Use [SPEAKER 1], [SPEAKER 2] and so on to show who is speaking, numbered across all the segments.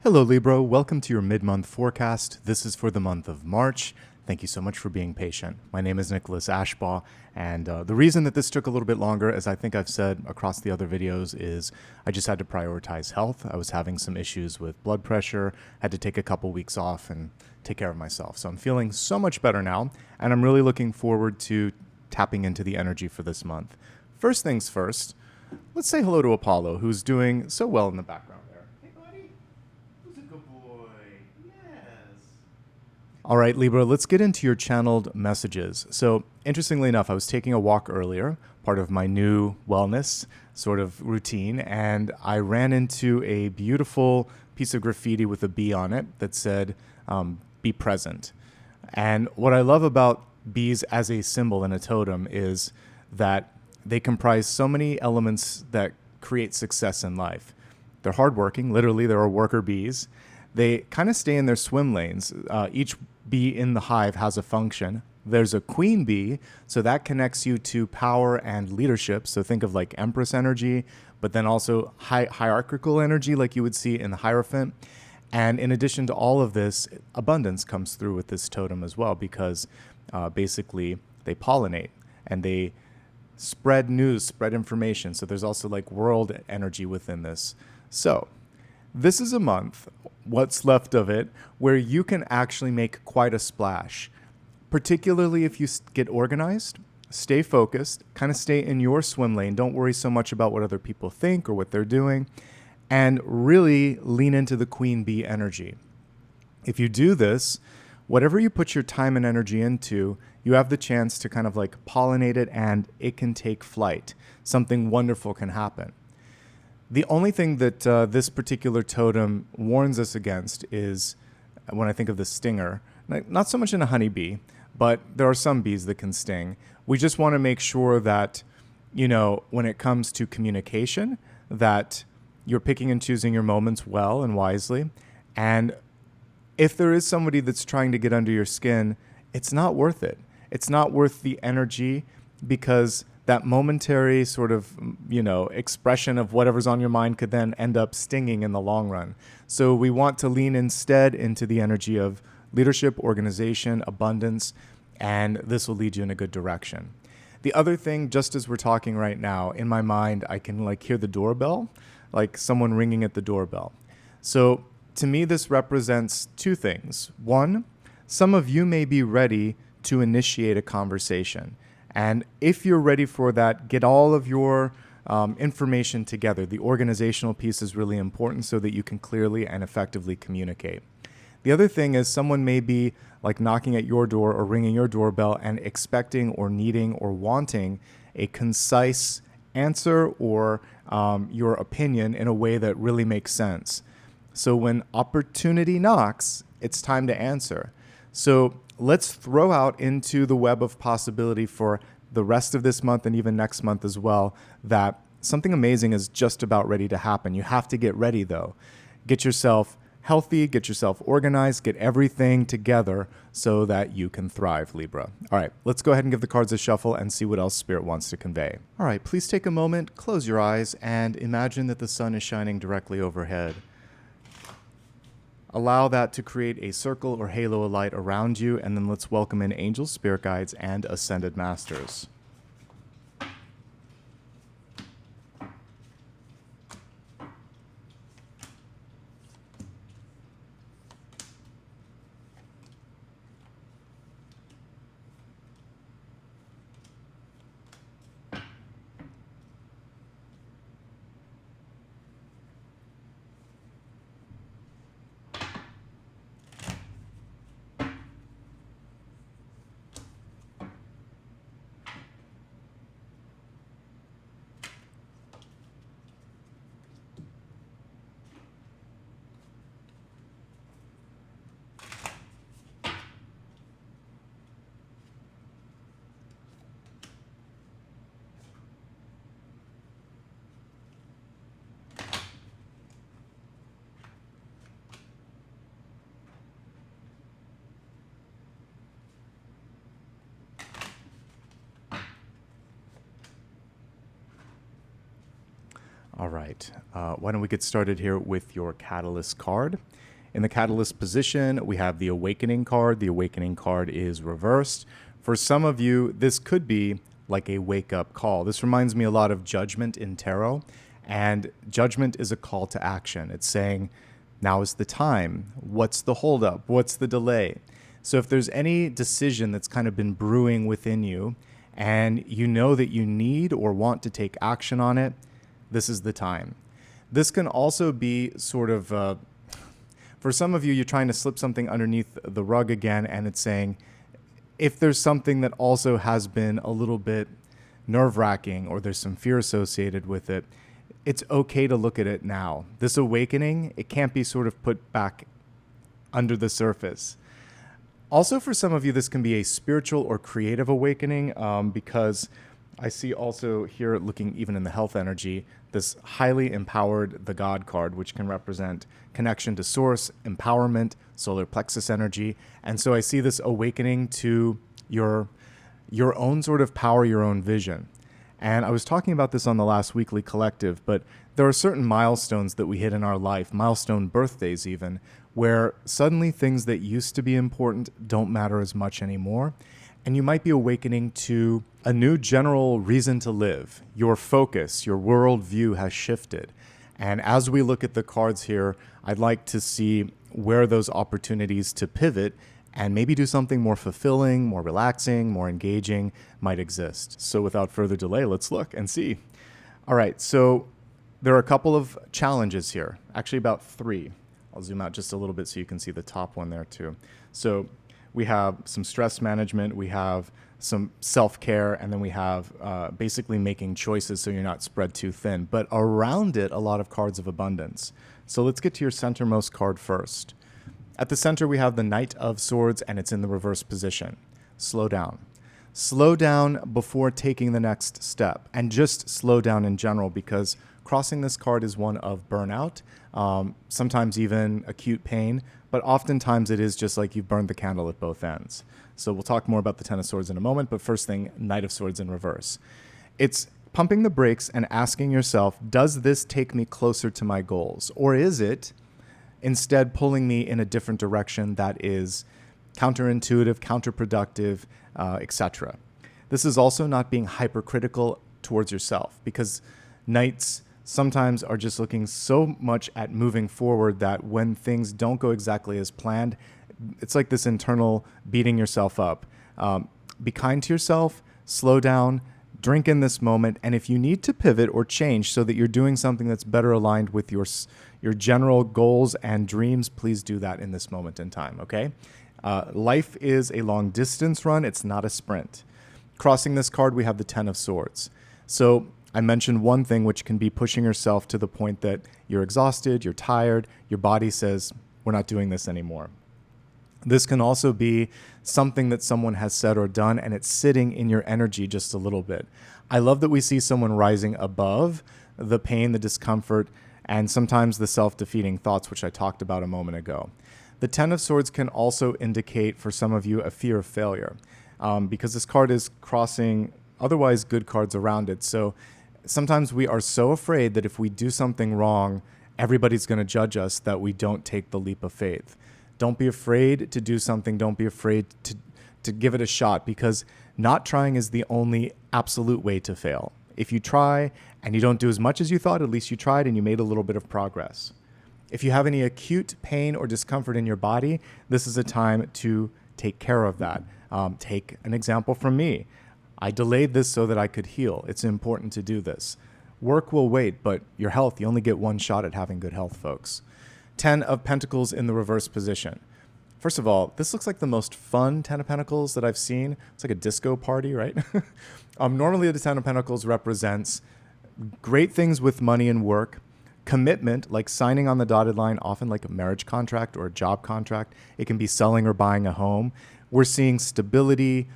[SPEAKER 1] Hello Libra, welcome to your mid-month forecast. This is for the month of March. Thank you so much for being patient. My name is Nicholas Ashbaugh, and the reason that this took a little bit longer, as I think I've said across the other videos, is I just had to prioritize health. I was having some issues with blood pressure, had to take a couple weeks off and take care of myself. So I'm feeling so much better now, and I'm really looking forward to tapping into the energy for this month. First things first, let's say hello to Apollo, who's doing so well in the background. All right, Libra, let's get into your channeled messages. So interestingly enough, I was taking a walk earlier, part of my new wellness sort of routine, and I ran into a beautiful piece of graffiti with a bee on it that said, be present. And what I love about bees as a symbol and a totem is that they comprise so many elements that create success in life. They're hardworking, literally, there are worker bees. They kind of stay in their swim lanes. Each bee in the hive has a function. There's a queen bee, so that connects you to power and leadership. So think of like Empress energy, but then also hierarchical energy like you would see in the Hierophant. And in addition to all of this, abundance comes through with this totem as well, because basically they pollinate and they spread news, spread information. So there's also like world energy within this. So this is a month, what's left of it, where you can actually make quite a splash, particularly if you get organized, stay focused, kind of stay in your swim lane. Don't worry so much about what other people think or what they're doing, and really lean into the queen bee energy. If you do this, whatever you put your time and energy into, you have the chance to kind of like pollinate it, and it can take flight. Something wonderful can happen. The only thing that this particular totem warns us against is, when I think of the stinger, not so much in a honeybee, but there are some bees that can sting. We just want to make sure that, you know, when it comes to communication, that you're picking and choosing your moments well and wisely. And if there is somebody that's trying to get under your skin, it's not worth it. It's not worth the energy, because that momentary sort of, you know, expression of whatever's on your mind could then end up stinging in the long run. So we want to lean instead into the energy of leadership, organization, abundance, and this will lead you in a good direction. The other thing, just as we're talking right now, in my mind, I can like hear the doorbell, like someone ringing at the doorbell. So to me, this represents two things. One, some of you may be ready to initiate a conversation. And if you're ready for that, get all of your information together. The organizational piece is really important so that you can clearly and effectively communicate. The other thing is someone may be like knocking at your door or ringing your doorbell and expecting or needing or wanting a concise answer or your opinion in a way that really makes sense. So when opportunity knocks, it's time to answer. So let's throw out into the web of possibility for the rest of this month and even next month as well, that something amazing is just about ready to happen. You have to get ready though. Get yourself healthy, get yourself organized, get everything together so that you can thrive, Libra. All right, let's go ahead and give the cards a shuffle and see what else Spirit wants to convey. All right, please take a moment, close your eyes, and imagine that the sun is shining directly overhead. Allow that to create a circle or halo of light around you, and then let's welcome in angels, spirit guides, and ascended masters. All right. Why don't we get started here with your Catalyst card? In the Catalyst position, we have the Awakening card. The Awakening card is reversed. For some of you, this could be like a wake-up call. This reminds me a lot of Judgment in Tarot, and Judgment is a call to action. It's saying, now is the time. What's the holdup? What's the delay? So if there's any decision that's kind of been brewing within you, and you know that you need or want to take action on it, this is the time. This can also be sort of, for some of you, you're trying to slip something underneath the rug again, and it's saying, if there's something that also has been a little bit nerve-wracking or there's some fear associated with it, it's okay to look at it now. This awakening, it can't be sort of put back under the surface. Also, for some of you, this can be a spiritual or creative awakening because I see also here, looking even in the health energy, this highly empowered, the God card, which can represent connection to source, empowerment, solar plexus energy. And so I see this awakening to your own sort of power, your own vision. And I was talking about this on the last weekly collective, but there are certain milestones that we hit in our life, milestone birthdays even, where suddenly things that used to be important don't matter as much anymore. And you might be awakening to a new general reason to live. Your focus, your worldview has shifted. And as we look at the cards here, I'd like to see where those opportunities to pivot and maybe do something more fulfilling, more relaxing, more engaging might exist. So without further delay, let's look and see. All right, so there are a couple of challenges here, actually about 3. I'll zoom out just a little bit so you can see the top one there too. So we have some stress management, we have some self-care, and then we have basically making choices so you're not spread too thin. But around it, a lot of cards of abundance. So let's get to your centermost card first. At the center, we have the Knight of Swords, and it's in the reverse position. Slow down. Slow down before taking the next step, and just slow down in general, because crossing this card is one of burnout, sometimes even acute pain, but oftentimes it is just like you've burned the candle at both ends. So we'll talk more about the Ten of Swords in a moment, but first thing, Knight of Swords in reverse. It's pumping the brakes and asking yourself, does this take me closer to my goals? Or is it instead pulling me in a different direction that is counterintuitive, counterproductive, etc.? This is also not being hypercritical towards yourself, because Knights sometimes are just looking so much at moving forward that when things don't go exactly as planned, it's like this internal beating yourself up. Be kind to yourself, slow down, drink in this moment, and if you need to pivot or change so that you're doing something that's better aligned with your general goals and dreams, please do that in this moment in time, okay? Life is a long distance run, it's not a sprint. Crossing this card, we have the Ten of Swords. So I mentioned one thing, which can be pushing yourself to the point that you're exhausted, you're tired, your body says, we're not doing this anymore. This can also be something that someone has said or done, and it's sitting in your energy just a little bit. I love that we see someone rising above the pain, the discomfort, and sometimes the self-defeating thoughts, which I talked about a moment ago. The Ten of Swords can also indicate for some of you a fear of failure, because this card is crossing otherwise good cards around it. So sometimes we are so afraid that if we do something wrong, everybody's going to judge us, that we don't take the leap of faith. Don't be afraid to do something. Don't be afraid to give it a shot, because not trying is the only absolute way to fail. If you try and you don't do as much as you thought, at least you tried and you made a little bit of progress. If you have any acute pain or discomfort in your body, this is a time to take care of that. Take an example from me. I delayed this so that I could heal. It's important to do this. Work will wait, but your health, you only get one shot at having good health, folks. 10 of Pentacles in the reverse position. First of all, this looks like the most fun 10 of Pentacles that I've seen. It's like a disco party, right? Normally, the 10 of Pentacles represents great things with money and work, commitment, like signing on the dotted line, often like a marriage contract or a job contract. It can be selling or buying a home. We're seeing stability,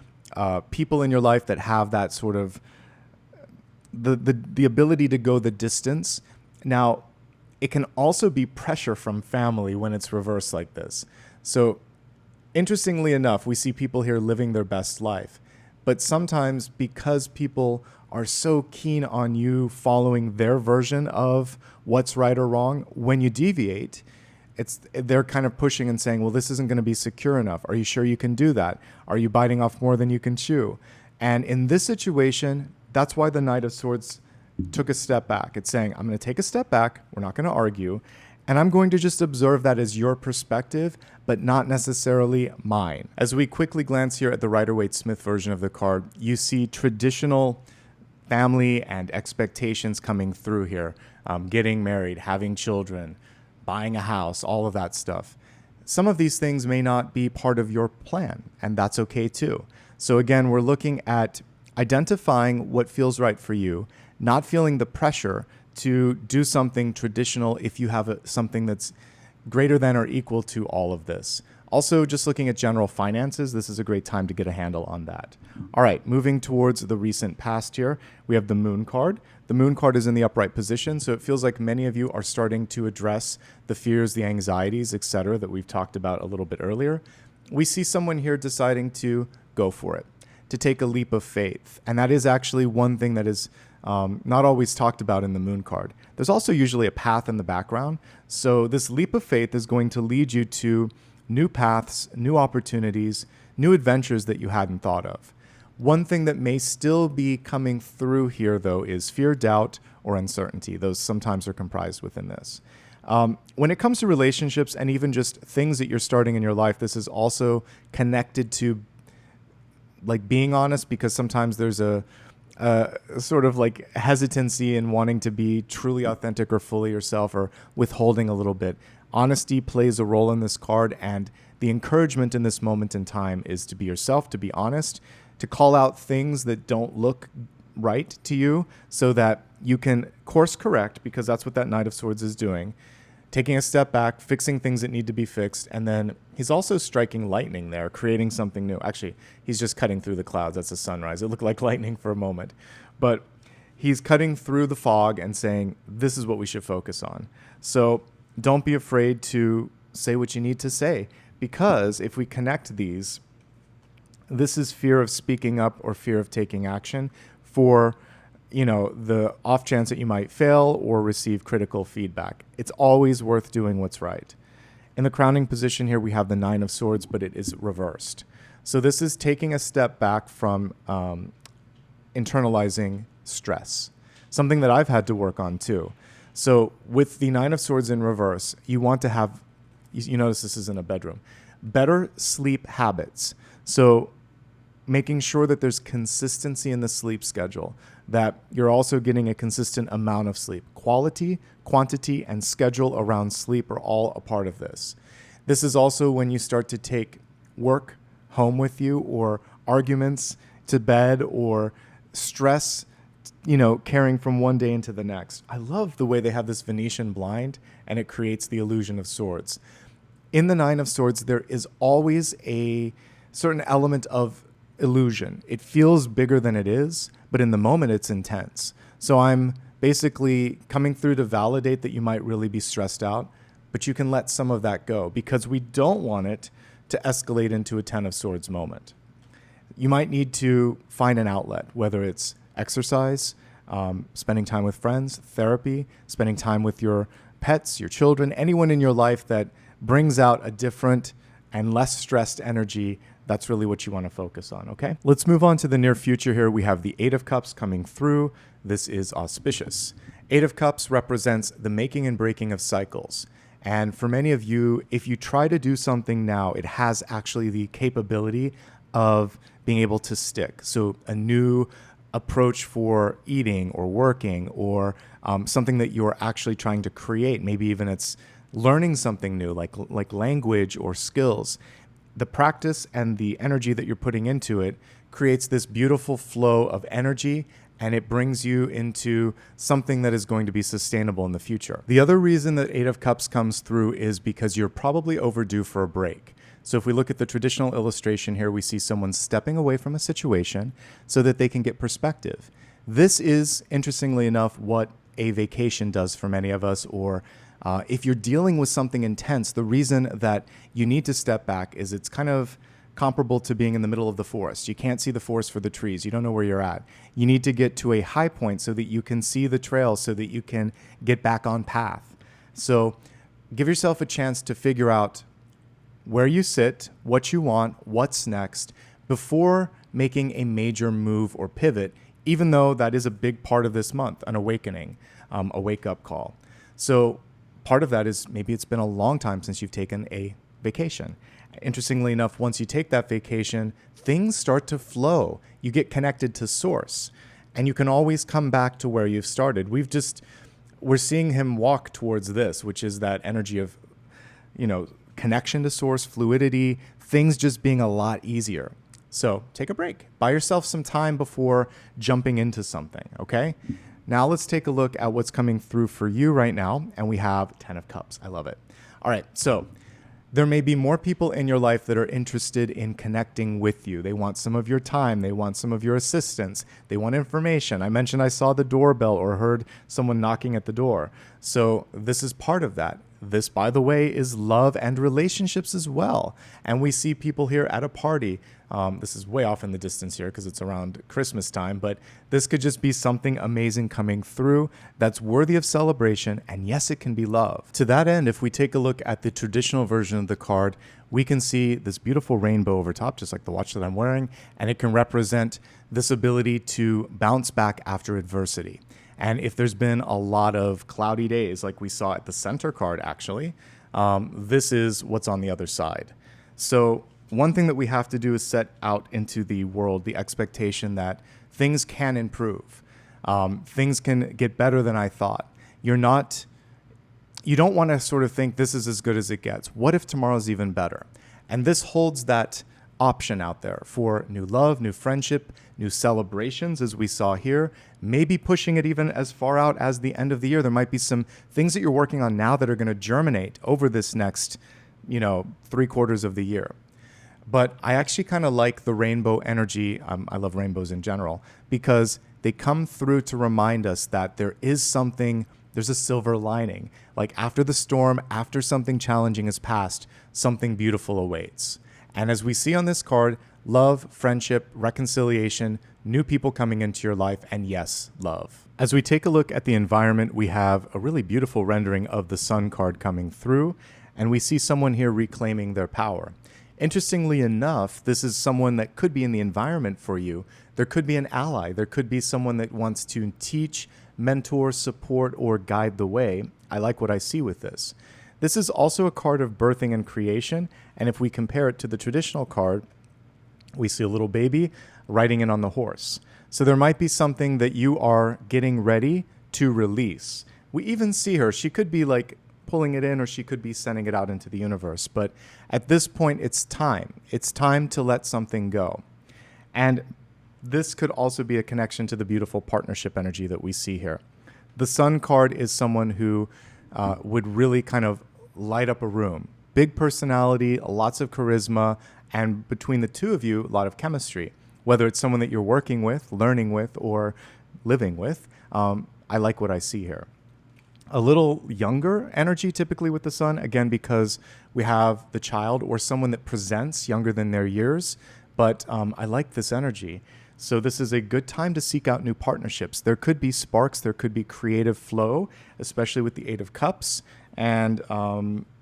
[SPEAKER 1] people in your life that have that sort of the ability to go the distance. Now, it can also be pressure from family when it's reversed like this. So interestingly enough, we see people here living their best life. But sometimes because people are so keen on you following their version of what's right or wrong. When you deviate, they're kind of pushing and saying, well, this isn't going to be secure enough. Are you sure you can do that? Are you biting off more than you can chew? And in this situation, that's why the Knight of Swords took a step back. It's saying, I'm going to take a step back. We're not going to argue. And I'm going to just observe that as your perspective, but not necessarily mine. As we quickly glance here at the Rider-Waite-Smith version of the card, you see traditional family and expectations coming through here. Getting married, having children, buying a house, all of that stuff. Some of these things may not be part of your plan, and that's okay too. So again, we're looking at identifying what feels right for you, not feeling the pressure to do something traditional if you have something that's greater than or equal to all of this. Also, just looking at general finances, this is a great time to get a handle on that. All right, moving towards the recent past here, we have the Moon card. The Moon card is in the upright position, so it feels like many of you are starting to address the fears, the anxieties, etc., that we've talked about a little bit earlier. We see someone here deciding to go for it, to take a leap of faith. And that is actually one thing that is not always talked about in the Moon card. There's also usually a path in the background. So this leap of faith is going to lead you to new paths, new opportunities, new adventures that you hadn't thought of. One thing that may still be coming through here, though, is fear, doubt, or uncertainty. Those sometimes are comprised within this. When it comes to relationships and even just things that you're starting in your life, this is also connected to like being honest, because sometimes there's a sort of like hesitancy in wanting to be truly authentic or fully yourself, or withholding a little bit. Honesty plays a role in this card, and the encouragement in this moment in time is to be yourself, to be honest, to call out things that don't look right to you so that you can course correct, because that's what that Knight of Swords is doing. Taking a step back, fixing things that need to be fixed, and then he's also striking lightning there, creating something new. Actually, he's just cutting through the clouds. That's a sunrise. It looked like lightning for a moment. But he's cutting through the fog and saying, this is what we should focus on. So don't be afraid to say what you need to say, because if we connect these, this is fear of speaking up or fear of taking action for, you know, the off chance that you might fail or receive critical feedback. It's always worth doing what's right. In the crowning position here, we have the Nine of Swords, but it is reversed. So this is taking a step back from internalizing stress, something that I've had to work on too. So with the Nine of Swords in reverse, you want to have, you notice this is in a bedroom, better sleep habits. So making sure that there's consistency in the sleep schedule, that you're also getting a consistent amount of sleep. Quality, quantity, and schedule around sleep are all a part of this. This is also when you start to take work home with you, or arguments to bed, or stress, you know, carrying from one day into the next. I love the way they have this Venetian blind, and it creates the illusion of swords. In the Nine of Swords, there is always a certain element of illusion. It feels bigger than it is, but in the moment it's intense. So I'm basically coming through to validate that you might really be stressed out, but you can let some of that go, because we don't want it to escalate into a Ten of Swords moment. You might need to find an outlet, whether it's exercise, spending time with friends, therapy, spending time with your pets, your children, anyone in your life that brings out a different and less stressed energy. That's really what you want to focus on, okay? Let's move on to the near future here. We have the Eight of Cups coming through. This is auspicious. Eight of Cups represents the making and breaking of cycles. And for many of you, if you try to do something now, it has actually the capability of being able to stick. So a new approach for eating or working, or something that you're actually trying to create. Maybe even it's learning something new, like language or skills. The practice and the energy that you're putting into it creates this beautiful flow of energy, and it brings you into something that is going to be sustainable in the future. The other reason that Eight of Cups comes through is because you're probably overdue for a break. So if we look at the traditional illustration here, we see someone stepping away from a situation so that they can get perspective. This is, interestingly enough, what a vacation does for many of us, or if you're dealing with something intense, the reason that you need to step back is it's kind of comparable to being in the middle of the forest. You can't see the forest for the trees. You don't know where you're at. You need to get to a high point so that you can see the trail, so that you can get back on path. So give yourself a chance to figure out where you sit, what you want, what's next, before making a major move or pivot, even though that is a big part of this month, an awakening, a wake-up call. So part of that is maybe it's been a long time since you've taken a vacation. Interestingly enough, once you take that vacation, things start to flow. You get connected to source, and you can always come back to where you've started. We're seeing him walk towards this, which is that energy of, connection to source, fluidity, things just being a lot easier. So take a break. Buy yourself some time before jumping into something, okay? Now let's take a look at what's coming through for you right now, and we have 10 of Cups. I love it. All right, so there may be more people in your life that are interested in connecting with you. They want some of your time. They want some of your assistance. They want information. I mentioned I saw the doorbell or heard someone knocking at the door. So this is part of that. This, by the way, is love and relationships as well. And we see people here at a party. This is way off in the distance here because it's around Christmas time, but this could just be something amazing coming through that's worthy of celebration. And yes, it can be love. To that end, if we take a look at the traditional version of the card, we can see this beautiful rainbow over top, just like the watch that I'm wearing, and it can represent this ability to bounce back after adversity. And if there's been a lot of cloudy days, like we saw at the center card, actually, this is what's on the other side. So one thing that we have to do is set out into the world the expectation that things can improve. Things can get better than I thought. You don't want to sort of think this is as good as it gets. What if tomorrow's even better? And this holds that option out there for new love, new friendship, new celebrations, as we saw here, maybe pushing it even as far out as the end of the year. There might be some things that you're working on now that are going to germinate over this next, 3/4 of the year. But I actually kind of like the rainbow energy. I love rainbows in general because they come through to remind us that there's a silver lining. Like after the storm, after something challenging is past, something beautiful awaits. And as we see on this card, love, friendship, reconciliation, new people coming into your life, and yes, love. As we take a look at the environment, we have a really beautiful rendering of the Sun card coming through, and we see someone here reclaiming their power. Interestingly enough, this is someone that could be in the environment for you. There could be an ally. There could be someone that wants to teach, mentor, support, or guide the way. I like what I see with this. This is also a card of birthing and creation, and if we compare it to the traditional card, we see a little baby riding in on the horse. So there might be something that you are getting ready to release. We even see her. She could be like pulling it in, or she could be sending it out into the universe. But at this point, it's time. It's time to let something go. And this could also be a connection to the beautiful partnership energy that we see here. The Sun card is someone who would really kind of light up a room. Big personality, lots of charisma, and between the two of you, a lot of chemistry. Whether it's someone that you're working with, learning with, or living with, I like what I see here. A little younger energy typically with the Sun, again, because we have the child or someone that presents younger than their years, but I like this energy. So this is a good time to seek out new partnerships. There could be sparks, there could be creative flow, especially with the Eight of Cups, and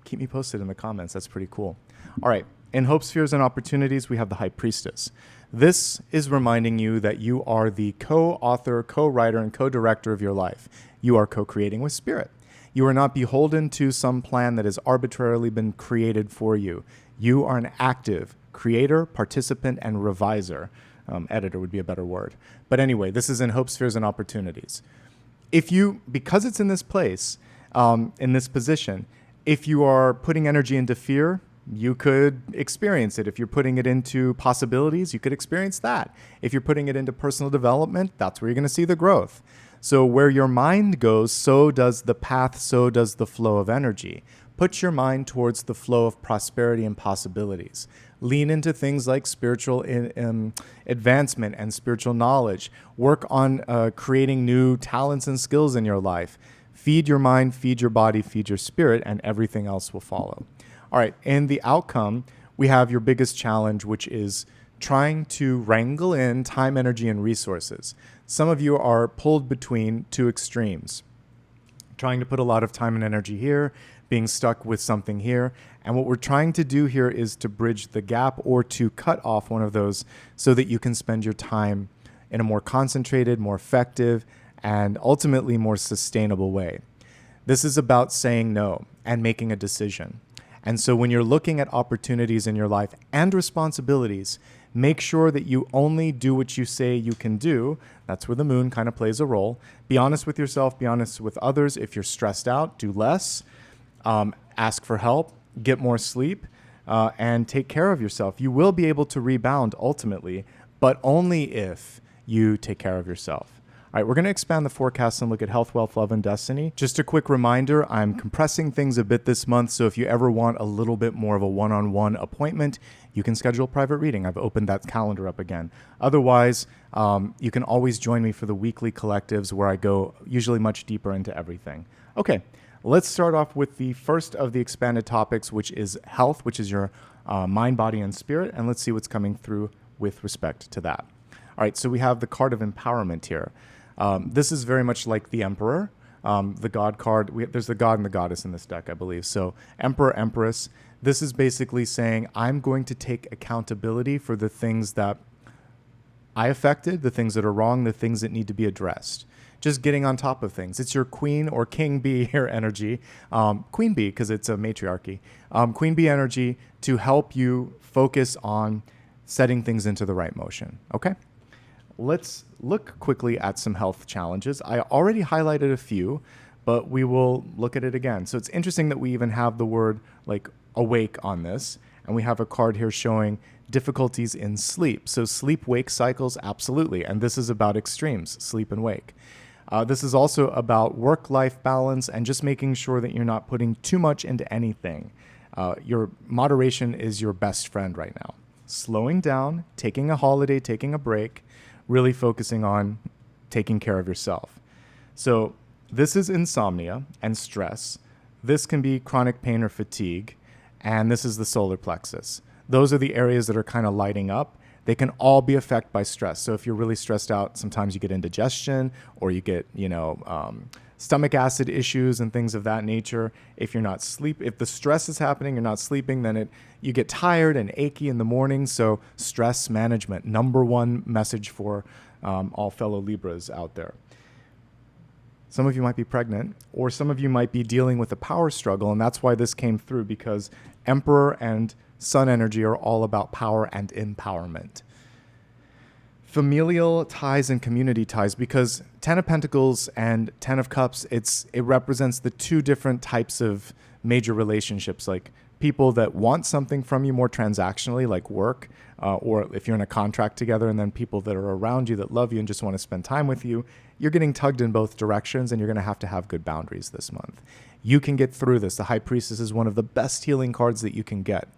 [SPEAKER 1] keep me posted in the comments. That's pretty cool. All right, in Hopes, Fears, and Opportunities, we have the High Priestess. This is reminding you that you are the co-author, co-writer, and co-director of your life. You are co-creating with Spirit. You are not beholden to some plan that has arbitrarily been created for you. You are an active creator, participant, and reviser. Editor would be a better word. But anyway, this is in Hopes, Fears, and Opportunities. Because it's in this place, in this position, if you are putting energy into fear, you could experience it. If you're putting it into possibilities, you could experience that. If you're putting it into personal development, that's where you're going to see the growth. So where your mind goes, so does the path, so does the flow of energy. Put your mind towards the flow of prosperity and possibilities. Lean into things like spiritual advancement and spiritual knowledge. Work on creating new talents and skills in your life. Feed your mind, feed your body, feed your spirit, and everything else will follow. All right, in the outcome, we have your biggest challenge, which is trying to wrangle in time, energy, and resources. Some of you are pulled between two extremes, trying to put a lot of time and energy here, being stuck with something here. And what we're trying to do here is to bridge the gap or to cut off one of those so that you can spend your time in a more concentrated, more effective, and ultimately more sustainable way. This is about saying no and making a decision. And so when you're looking at opportunities in your life and responsibilities, make sure that you only do what you say you can do. That's where the moon kind of plays a role. Be honest with yourself, be honest with others. If you're stressed out, do less. Ask for help, get more sleep, and take care of yourself. You will be able to rebound ultimately, but only if you take care of yourself. All right, we're going to expand the forecast and look at health, wealth, love, and destiny. Just a quick reminder, I'm compressing things a bit this month, so if you ever want a little bit more of a one-on-one appointment, you can schedule a private reading. I've opened that calendar up again. Otherwise, you can always join me for the weekly collectives where I go usually much deeper into everything. Okay, let's start off with the first of the expanded topics, which is health, which is your mind, body, and spirit, and let's see what's coming through with respect to that. All right, so we have the card of empowerment here. This is very much like the Emperor, the God card. There's the God and the Goddess in this deck, I believe. So Emperor, Empress, this is basically saying, I'm going to take accountability for the things that I affected, the things that are wrong, the things that need to be addressed. Just getting on top of things. It's your Queen or King Bee here energy. Queen Bee, because it's a matriarchy. Queen Bee energy to help you focus on setting things into the right motion. Okay? Let's look quickly at some health challenges. I already highlighted a few, but we will look at it again. So it's interesting that we even have the word like awake on this, and we have a card here showing difficulties in sleep. So sleep-wake cycles, absolutely, and this is about extremes, sleep and wake. This is also about work-life balance and just making sure that you're not putting too much into anything. Your moderation is your best friend right now. Slowing down, taking a holiday, taking a break, really focusing on taking care of yourself. So this is insomnia and stress. This can be chronic pain or fatigue. And this is the solar plexus. Those are the areas that are kind of lighting up. They can all be affected by stress. So if you're really stressed out, sometimes you get indigestion or you get, stomach acid issues and things of that nature. If the stress is happening, you're not sleeping, then you get tired and achy in the morning. So stress management, number one message for all fellow Libras out there. Some of you might be pregnant, or some of you might be dealing with a power struggle, and that's why this came through, because Emperor and Sun energy are all about power and empowerment. Familial ties and community ties, because 10 of Pentacles and 10 of Cups, it represents the two different types of major relationships, like people that want something from you more transactionally, like work, or if you're in a contract together, and then people that are around you that love you and just want to spend time with you. You're getting tugged in both directions, and you're going to have good boundaries this month. You can get through this. The High Priestess is one of the best healing cards that you can get.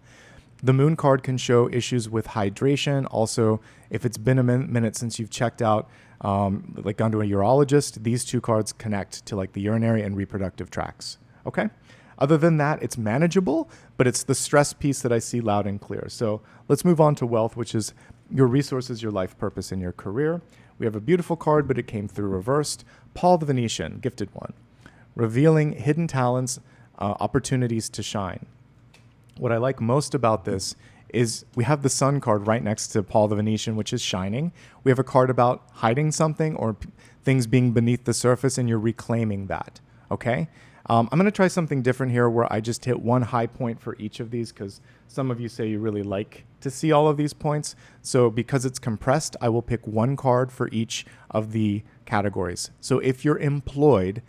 [SPEAKER 1] The Moon card can show issues with hydration. Also, if it's been a minute since you've checked out, like gone to a urologist, these two cards connect to like the urinary and reproductive tracts. Okay? Other than that, it's manageable, but it's the stress piece that I see loud and clear. So let's move on to wealth, which is your resources, your life purpose, and your career. We have a beautiful card, but it came through reversed. Paul the Venetian, gifted one, revealing hidden talents, opportunities to shine. What I like most about this is we have the Sun card right next to Paul the Venetian, which is shining. We have a card about hiding something or things being beneath the surface, and you're reclaiming that, okay? I'm going to try something different here where I just hit one high point for each of these, because some of you say you really like to see all of these points. So because it's compressed, I will pick one card for each of the categories. So if you're employed,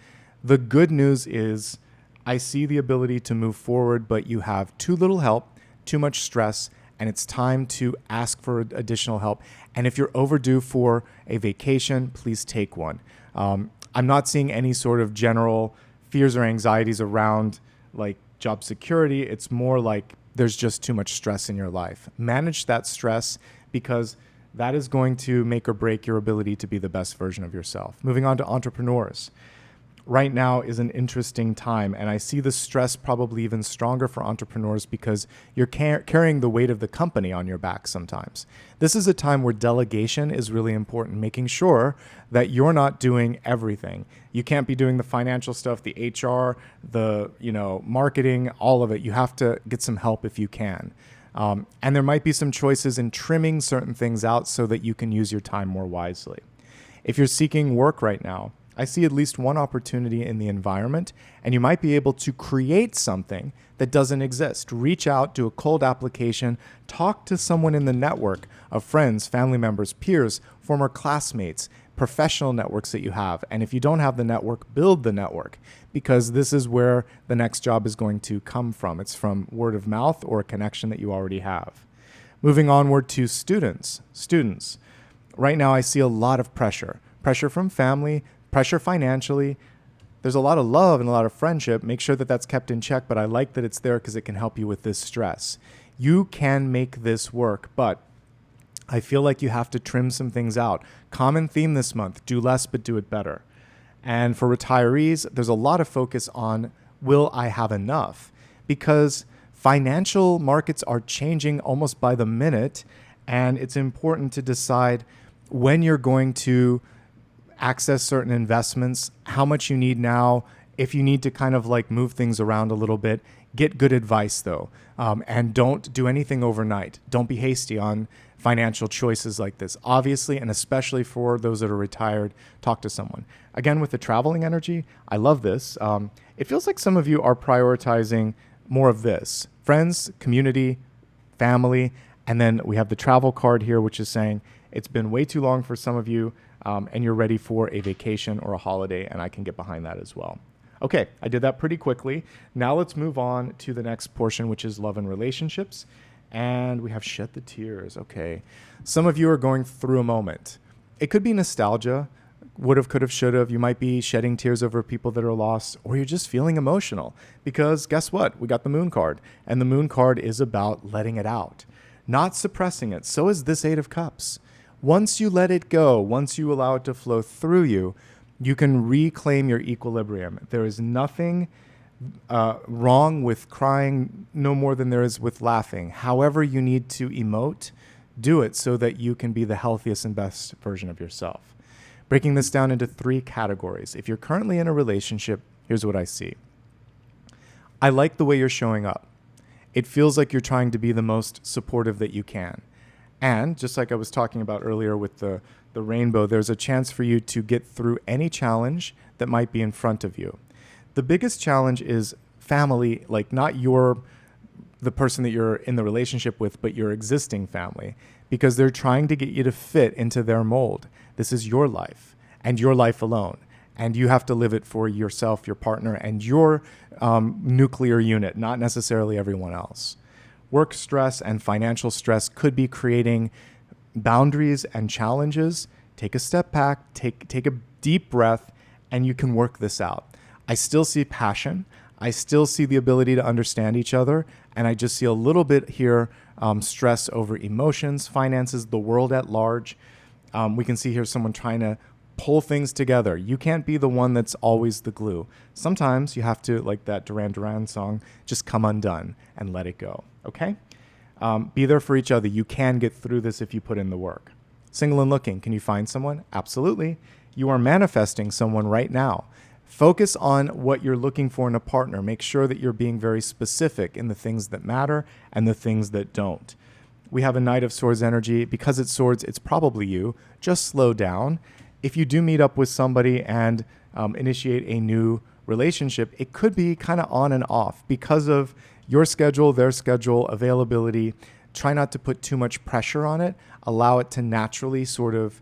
[SPEAKER 1] the good news is I see the ability to move forward, but you have too little help, too much stress, and it's time to ask for additional help. And if you're overdue for a vacation, please take one. I'm not seeing any sort of general fears or anxieties around like job security. It's more like there's just too much stress in your life. Manage that stress, because that is going to make or break your ability to be the best version of yourself. Moving on to entrepreneurs. right now is an interesting time. And I see the stress probably even stronger for entrepreneurs because you're carrying the weight of the company on your back sometimes. This is a time where delegation is really important, making sure that you're not doing everything. You can't be doing the financial stuff, the HR, the marketing, all of it. You have to get some help if you can. And there might be some choices in trimming certain things out so that you can use your time more wisely. If you're seeking work right now, I see at least one opportunity in the environment, and you might be able to create something that doesn't exist. Reach out, do a cold application, talk to someone in the network of friends, family members, peers, former classmates, professional networks that you have. And if you don't have the network, build the network, because this is where the next job is going to come from. It's from word of mouth or a connection that you already have. Moving onward to students. Right now I see a lot of pressure from family, pressure financially. There's a lot of love and a lot of friendship. Make sure that that's kept in check, but I like that it's there because it can help you with this stress. You can make this work, but I feel like you have to trim some things out. Common theme this month, do less, but do it better. And for retirees, there's a lot of focus on, will I have enough? Because financial markets are changing almost by the minute, and it's important to decide when you're going to access certain investments, how much you need now. If you need to kind of like move things around a little bit, get good advice though. And don't do anything overnight. Don't be hasty on financial choices like this. Obviously, and especially for those that are retired, talk to someone. Again, with the traveling energy, I love this. It feels like some of you are prioritizing more of this. Friends, community, family, and then we have the travel card here, which is saying it's been way too long for some of you. And you're ready for a vacation or a holiday, and I can get behind that as well. Okay, I did that pretty quickly. Now let's move on to the next portion, which is love and relationships. And we have shed the tears. Okay. Some of you are going through a moment. It could be nostalgia, would have, could have, should have. You might be shedding tears over people that are lost, or you're just feeling emotional because guess what? We got the moon card, and the moon card is about letting it out, not suppressing it. So is this 8 of Cups. Once you let it go, once you allow it to flow through you, you can reclaim your equilibrium. There is nothing wrong with crying, no more than there is with laughing. However you need to emote, do it so that you can be the healthiest and best version of yourself. Breaking this down into 3 categories. If you're currently in a relationship, here's what I see. I like the way you're showing up. It feels like you're trying to be the most supportive that you can. And just like I was talking about earlier with the rainbow, there's a chance for you to get through any challenge that might be in front of you. The biggest challenge is family, like not the person that you're in the relationship with, but your existing family, because they're trying to get you to fit into their mold. This is your life and your life alone. And you have to live it for yourself, your partner, and your nuclear unit, not necessarily everyone else. Work stress and financial stress could be creating boundaries and challenges. Take a step back, take a deep breath, and you can work this out. I still see passion. I still see the ability to understand each other. And I just see a little bit here, stress over emotions, finances, the world at large. We can see here someone trying to pull things together. You can't be the one that's always the glue. Sometimes you have to, like that Duran Duran song, just come undone and let it go. Okay? Be there for each other. You can get through this if you put in the work. Single and looking. Can you find someone? Absolutely. You are manifesting someone right now. Focus on what you're looking for in a partner. Make sure that you're being very specific in the things that matter and the things that don't. We have a Knight of Swords energy. Because it's swords, it's probably you. Just slow down. If you do meet up with somebody and initiate a new relationship, it could be kind of on and off because of your schedule, their schedule, availability. Try not to put too much pressure on it. Allow it to naturally sort of,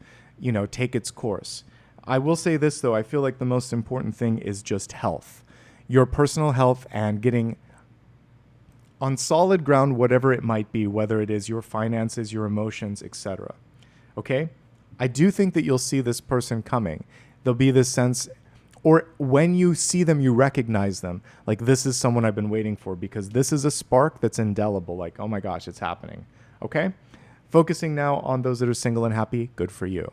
[SPEAKER 1] take its course. I will say this, though. I feel like the most important thing is just health. Your personal health and getting on solid ground, whatever it might be, whether it is your finances, your emotions, etc. Okay? I do think that you'll see this person coming. There'll be this sense, or when you see them, you recognize them. Like, this is someone I've been waiting for because this is a spark that's indelible. Like, oh my gosh, it's happening. Okay? Focusing now on those that are single and happy, good for you.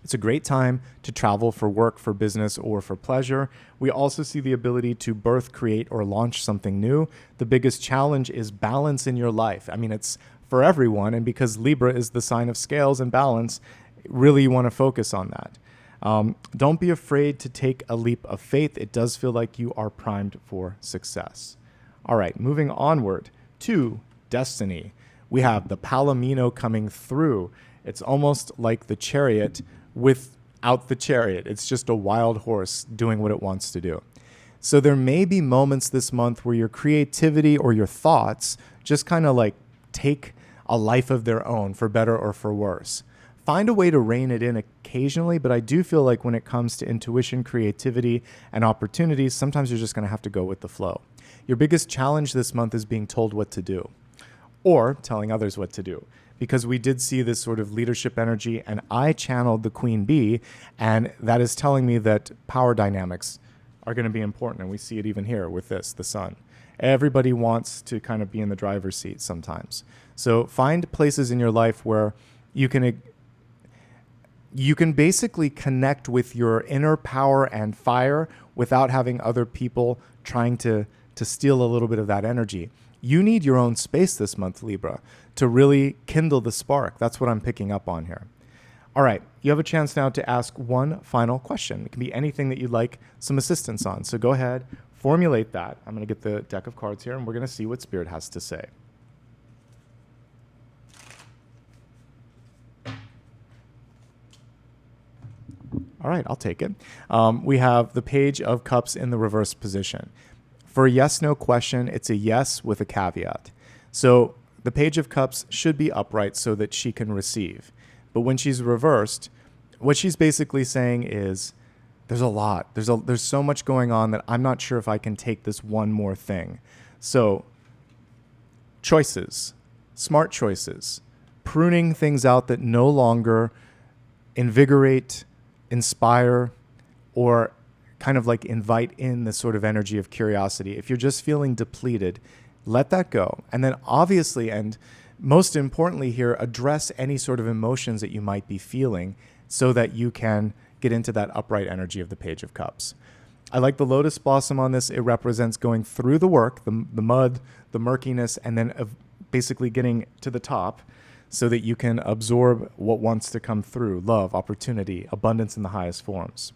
[SPEAKER 1] It's a great time to travel for work, for business, or for pleasure. We also see the ability to birth, create, or launch something new. The biggest challenge is balance in your life. I mean, it's for everyone, and because Libra is the sign of scales and balance, really you want to focus on that. Don't be afraid to take a leap of faith. It does feel like you are primed for success. All right, moving onward to destiny. We have the Palomino coming through. It's almost like the Chariot without the chariot. It's just a wild horse doing what it wants to do. So there may be moments this month where your creativity or your thoughts just kind of like take a life of their own, for better or for worse. Find a way to rein it in occasionally, but I do feel like when it comes to intuition, creativity, and opportunities, sometimes you're just going to have to go with the flow. Your biggest challenge this month is being told what to do, or telling others what to do, because we did see this sort of leadership energy, and I channeled the Queen Bee, and that is telling me that power dynamics are going to be important, and we see it even here with this, the sun. Everybody wants to kind of be in the driver's seat sometimes. So find places in your life where you can basically connect with your inner power and fire without having other people trying to steal a little bit of that energy. You need your own space this month, Libra, to really kindle the spark. That's what I'm picking up on here. All right, you have a chance now to ask one final question. It can be anything that you'd like some assistance on. So go ahead, formulate that. I'm going to get the deck of cards here, and we're going to see what Spirit has to say. All right, I'll take it. We have the Page of Cups in the reverse position. For a yes-no question, it's a yes with a caveat. So the Page of Cups should be upright so that she can receive. But when she's reversed, what she's basically saying is, there's a lot. There's so much going on that I'm not sure if I can take this one more thing. So choices, smart choices, pruning things out that no longer invigorate, inspire, or kind of like invite in this sort of energy of curiosity. If you're just feeling depleted, let that go. And then obviously, and most importantly here, address any sort of emotions that you might be feeling so that you can get into that upright energy of the Page of Cups. I like the lotus blossom on this. It represents going through the work, the mud, the murkiness, and then basically getting to the top so that you can absorb what wants to come through: love, opportunity, abundance in the highest forms.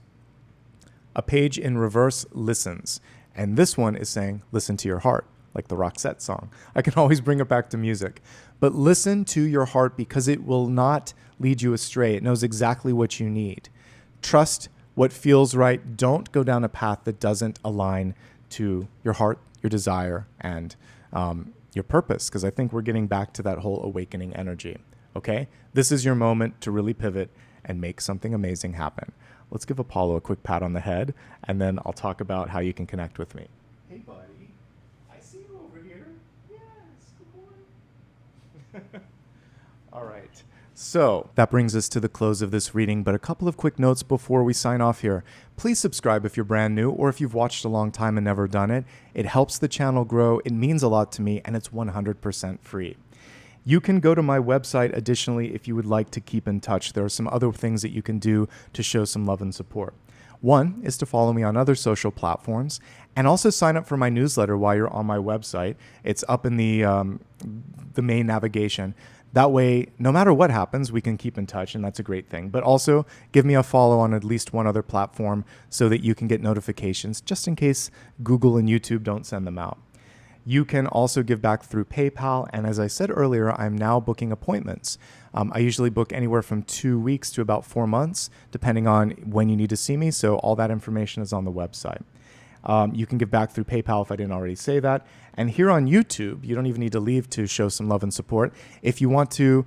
[SPEAKER 1] A page in reverse listens. And this one is saying, listen to your heart, like the Roxette song. I can always bring it back to music. But listen to your heart because it will not lead you astray. It knows exactly what you need. Trust what feels right. Don't go down a path that doesn't align to your heart, your desire, and your purpose, because I think we're getting back to that whole awakening energy. Okay? This is your moment to really pivot and make something amazing happen. Let's give Apollo a quick pat on the head, and then I'll talk about how you can connect with me. Hey, buddy. I see you over here. Yes, good boy. All right. So that brings us to the close of this reading, but a couple of quick notes before we sign off here. Please subscribe if you're brand new, or if you've watched a long time and never done it. It helps the channel grow. It means a lot to me, and it's 100% free. You can go to my website, additionally, if you would like to keep in touch. There are some other things that you can do to show some love and support. One is to follow me on other social platforms, and also sign up for my newsletter while you're on my website. It's up in the main navigation. That way, no matter what happens, we can keep in touch, and that's a great thing. But also, give me a follow on at least one other platform so that you can get notifications, just in case Google and YouTube don't send them out. You can also give back through PayPal, and as I said earlier, I'm now booking appointments. I usually book anywhere from 2 weeks to about 4 months, depending on when you need to see me, so all that information is on the website. You can give back through PayPal if I didn't already say that. And here on YouTube, you don't even need to leave to show some love and support. If you want to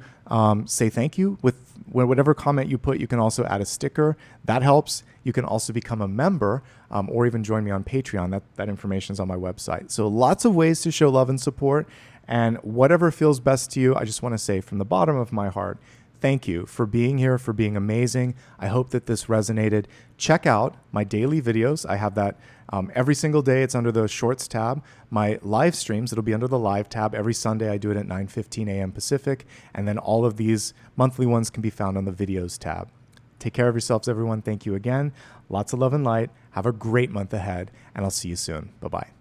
[SPEAKER 1] say thank you with whatever comment you put, you can also add a sticker. That helps. You can also become a member or even join me on Patreon. That information is on my website. So lots of ways to show love and support. And whatever feels best to you, I just want to say from the bottom of my heart, thank you for being here, for being amazing. I hope that this resonated. Check out my daily videos. I have that every single day. It's under the Shorts tab. My live streams, it'll be under the Live tab. Every Sunday, I do it at 9:15 a.m. Pacific. And then all of these monthly ones can be found on the Videos tab. Take care of yourselves, everyone. Thank you again. Lots of love and light. Have a great month ahead, and I'll see you soon. Bye-bye.